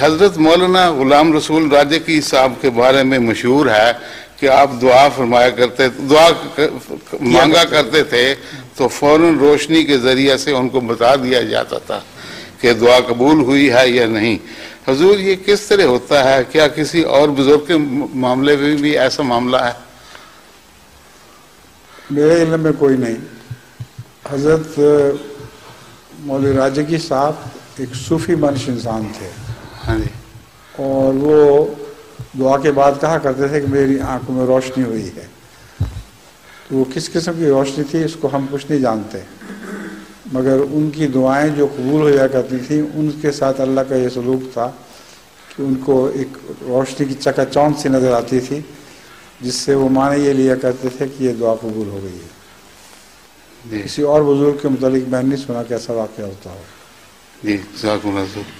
حضرت مولانا غلام رسول راجکی صاحب کے بارے میں مشہور ہے کہ آپ دعا فرمایا کرتے، دعا مانگا کرتے تھے تو فوراً روشنی کے ذریعے سے ان کو بتا دیا جاتا تھا کہ دعا قبول ہوئی ہے یا نہیں۔ حضور یہ کس طرح ہوتا ہے؟ کیا کسی اور بزرگ کے معاملے میں بھی ایسا معاملہ ہے؟ میرے علم میں کوئی نہیں۔ حضرت مولوی راجکی صاحب ایک صوفی منش انسان تھے، ہاں جی، اور وہ دعا کے بعد کہا کرتے تھے کہ میری آنکھوں میں روشنی ہوئی ہے۔ تو وہ کس قسم کی روشنی تھی اس کو ہم کچھ نہیں جانتے، مگر ان کی دعائیں جو قبول ہو جایا کرتی تھیں ان کے ساتھ اللہ کا یہ سلوک تھا کہ ان کو ایک روشنی کی چکا چوند سی نظر آتی تھی، جس سے وہ معنی یہ لیا کرتے تھے کہ یہ دعا قبول ہو گئی ہے۔ کسی اور بزرگ کے متعلق میں نہیں سنا کہ ایسا واقعہ ہوتا ہو۔ جی، جزاک اللہ خیر۔